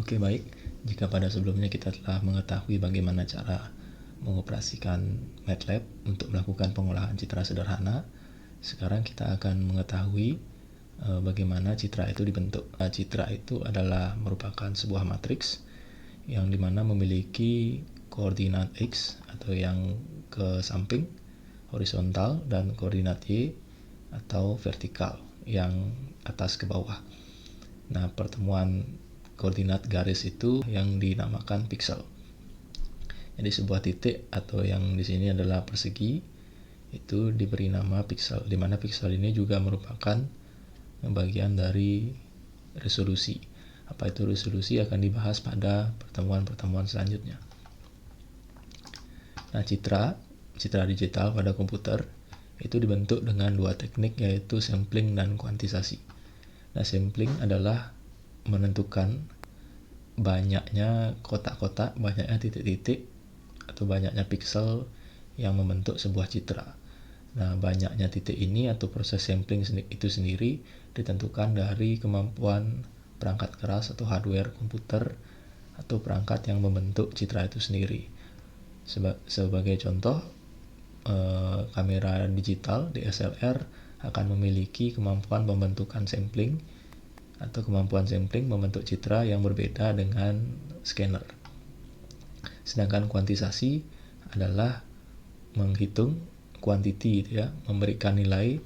Oke, baik. Jika pada sebelumnya kita telah mengetahui bagaimana cara mengoperasikan MATLAB untuk melakukan pengolahan citra sederhana, sekarang kita akan mengetahui bagaimana citra itu dibentuk. Citra itu adalah merupakan sebuah matriks yang dimana memiliki koordinat X atau yang ke samping, horizontal, dan koordinat Y atau vertikal yang atas ke bawah. Nah, pertemuan koordinat garis itu yang dinamakan piksel. Jadi sebuah titik atau yang di sini adalah persegi itu diberi nama piksel, di mana piksel ini juga merupakan bagian dari resolusi. Apa itu resolusi akan dibahas pada pertemuan-pertemuan selanjutnya. Nah, citra digital pada komputer itu dibentuk dengan dua teknik, yaitu sampling dan kuantisasi. Nah, sampling adalah menentukan banyaknya kotak-kotak, banyaknya titik-titik, atau banyaknya piksel yang membentuk sebuah citra. Nah, banyaknya titik ini atau proses sampling itu sendiri ditentukan dari kemampuan perangkat keras atau hardware komputer atau perangkat yang membentuk citra itu sendiri. Sebagai contoh, kamera digital DSLR akan memiliki kemampuan pembentukan sampling atau kemampuan sampling membentuk citra yang berbeda dengan scanner. Sedangkan kuantisasi adalah menghitung quantity, memberikan nilai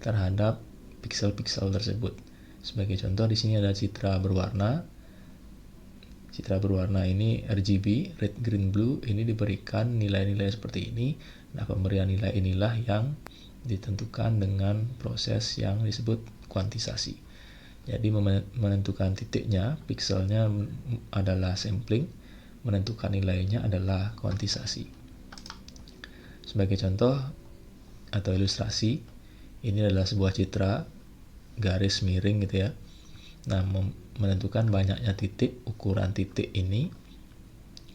terhadap piksel-piksel tersebut. Sebagai contoh, di sini ada citra berwarna. Citra berwarna ini RGB, red, green, blue, ini diberikan nilai-nilai seperti ini. Nah, pemberian nilai inilah yang ditentukan dengan proses yang disebut kuantisasi. Jadi menentukan titiknya, pikselnya adalah sampling, menentukan nilainya adalah kuantisasi. Sebagai contoh atau ilustrasi, ini adalah sebuah citra garis miring gitu ya. Nah, menentukan banyaknya titik, ukuran titik ini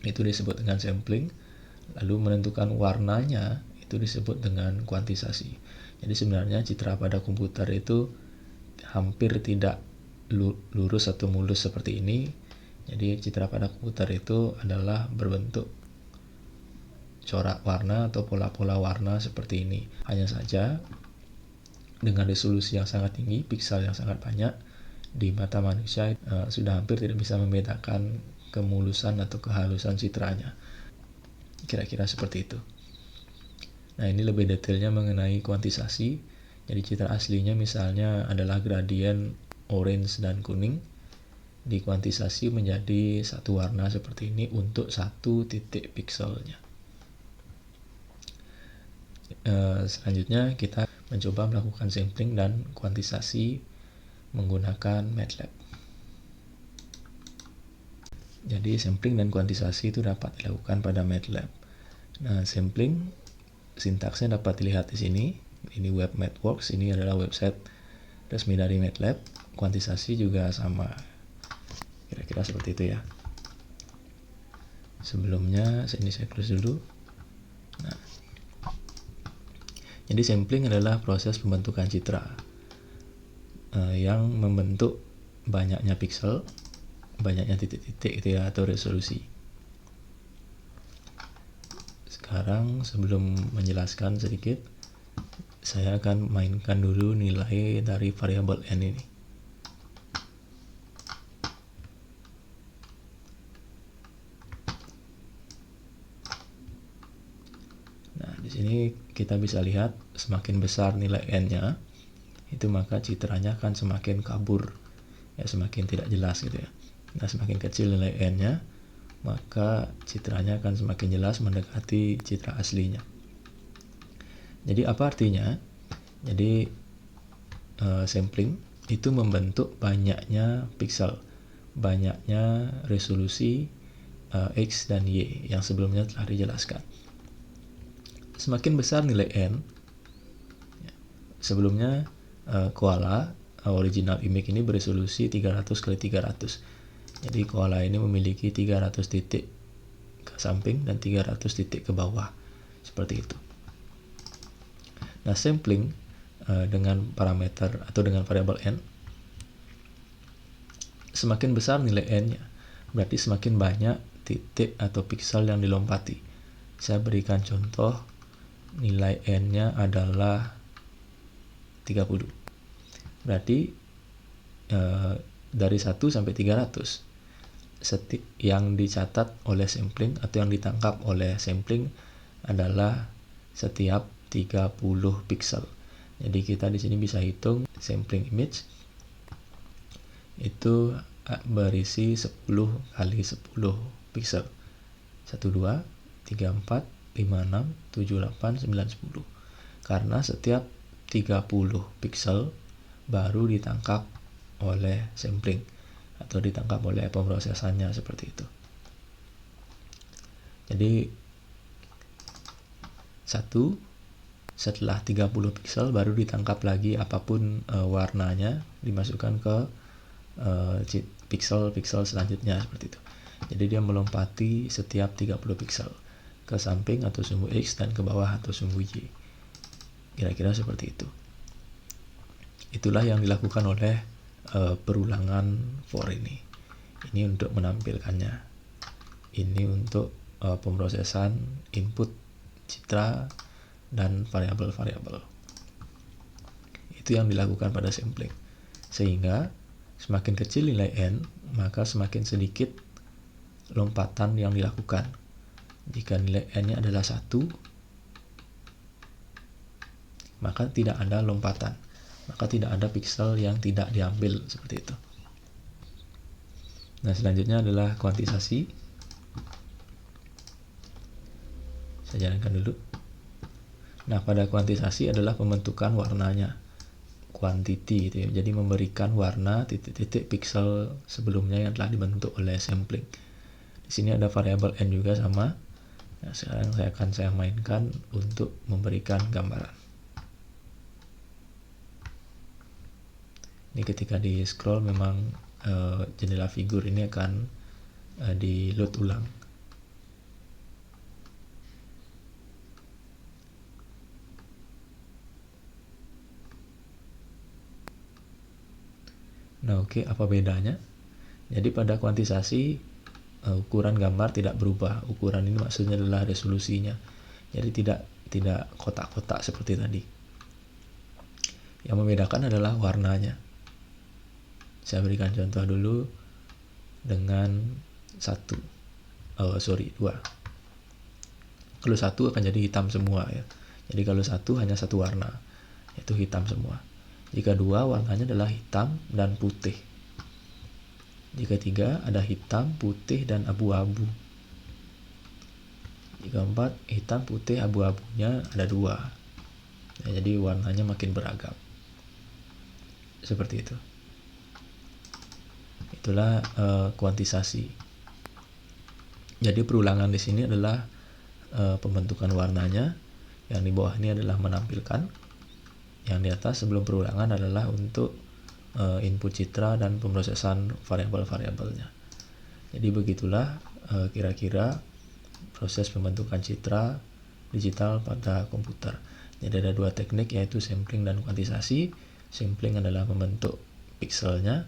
itu disebut dengan sampling. Lalu menentukan warnanya itu disebut dengan kuantisasi. Jadi sebenarnya citra pada komputer itu hampir tidak lurus atau mulus seperti ini. Jadi citra pada komputer itu adalah berbentuk corak warna atau pola-pola warna seperti ini. Hanya saja dengan resolusi yang sangat tinggi, piksel yang sangat banyak, di mata manusia sudah hampir tidak bisa membedakan kemulusan atau kehalusan citranya. Kira-kira seperti itu. Nah, ini lebih detailnya mengenai kuantisasi. Jadi citra aslinya misalnya adalah gradien orange dan kuning, dikuantisasi menjadi satu warna seperti ini untuk satu titik pikselnya. Selanjutnya kita mencoba melakukan sampling dan kuantisasi menggunakan MATLAB. Jadi sampling dan kuantisasi itu dapat dilakukan pada MATLAB. Nah, sampling sintaksnya dapat dilihat di sini. Ini web MathWorks, ini adalah website resmi dari MATLAB. Kuantisasi juga sama. Kira-kira seperti itu ya. Sebelumnya ini saya close dulu. Nah, jadi sampling adalah proses pembentukan citra yang membentuk banyaknya piksel, banyaknya titik-titik gitu ya, atau resolusi. Sekarang sebelum menjelaskan sedikit, saya akan mainkan dulu nilai dari variabel n ini. Nah, di sini kita bisa lihat semakin besar nilai n-nya, itu maka citranya akan semakin kabur, ya, semakin tidak jelas gitu ya. Nah, semakin kecil nilai n-nya, maka citranya akan semakin jelas mendekati citra aslinya. Jadi apa artinya? Jadi sampling itu membentuk banyaknya piksel, banyaknya resolusi X dan Y yang sebelumnya telah dijelaskan. Semakin besar nilai n, sebelumnya koala original image ini beresolusi 300x300. Jadi koala ini memiliki 300 titik ke samping dan 300 titik ke bawah. Seperti itu. Nah, sampling dengan parameter atau dengan variabel n, semakin besar nilai n-nya, berarti semakin banyak titik atau piksel yang dilompati. Saya berikan contoh, nilai n-nya adalah 30. Berarti dari 1 sampai 300 yang dicatat oleh sampling atau yang ditangkap oleh sampling adalah setiap 30 piksel. Jadi kita di sini bisa hitung sampling image itu berisi 10 kali 10 piksel. 1, 2, 3, 4, 5, 6, 7, 8, 9, 10. Karena setiap 30 piksel baru ditangkap oleh sampling atau ditangkap oleh pemrosesannya, seperti itu. Jadi setelah 30 piksel baru ditangkap lagi apapun warnanya, dimasukkan ke piksel-piksel selanjutnya, seperti itu. Jadi dia melompati setiap 30 piksel ke samping atau sumbu X dan ke bawah atau sumbu Y. Kira-kira seperti itu. Itulah yang dilakukan oleh perulangan for ini. Ini untuk menampilkannya. Ini untuk pemrosesan input citra dan variabel-variabel. Itu yang dilakukan pada sampling. Sehingga semakin kecil nilai n, maka semakin sedikit lompatan yang dilakukan. Jika nilai n-nya adalah 1, maka tidak ada lompatan. Maka tidak ada piksel yang tidak diambil, seperti itu. Nah, selanjutnya adalah kuantisasi. Saya jalankan dulu. Nah, pada kuantisasi adalah pembentukan warnanya, quantity gitu ya. Jadi memberikan warna titik-titik piksel sebelumnya yang telah dibentuk oleh sampling. Di sini ada variabel n juga sama. Nah, sekarang saya mainkan untuk memberikan gambaran. Ini ketika di scroll memang jendela figur ini akan di load ulang. Nah, oke, apa bedanya? Jadi pada kuantisasi ukuran gambar tidak berubah. Ukuran ini maksudnya adalah resolusinya. Jadi tidak kotak-kotak seperti tadi. Yang membedakan adalah warnanya. Saya berikan contoh dulu dengan 2. Kalau 1 akan jadi hitam semua ya. Jadi kalau 1 hanya satu warna, yaitu hitam semua. Jika 2 warnanya adalah hitam dan putih. Jika 3 ada hitam, putih, dan abu-abu. Jika 4 hitam, putih, abu-abunya ada 2. Ya, jadi warnanya makin beragam. Seperti itu. Itulah kuantisasi. Jadi perulangan di sini adalah pembentukan warnanya, yang di bawah ini adalah menampilkan, yang di atas sebelum perulangan adalah untuk input citra dan pemrosesan variabel-variabelnya. Jadi begitulah kira-kira proses pembentukan citra digital pada komputer. Jadi ada 2 teknik, yaitu sampling dan kuantisasi. Sampling adalah membentuk pikselnya,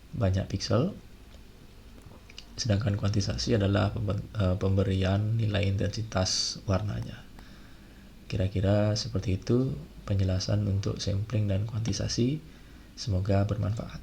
banyak piksel, sedangkan kuantisasi adalah pemberian nilai intensitas warnanya. Kira-kira seperti itu penjelasan untuk sampling dan kuantisasi. Semoga bermanfaat.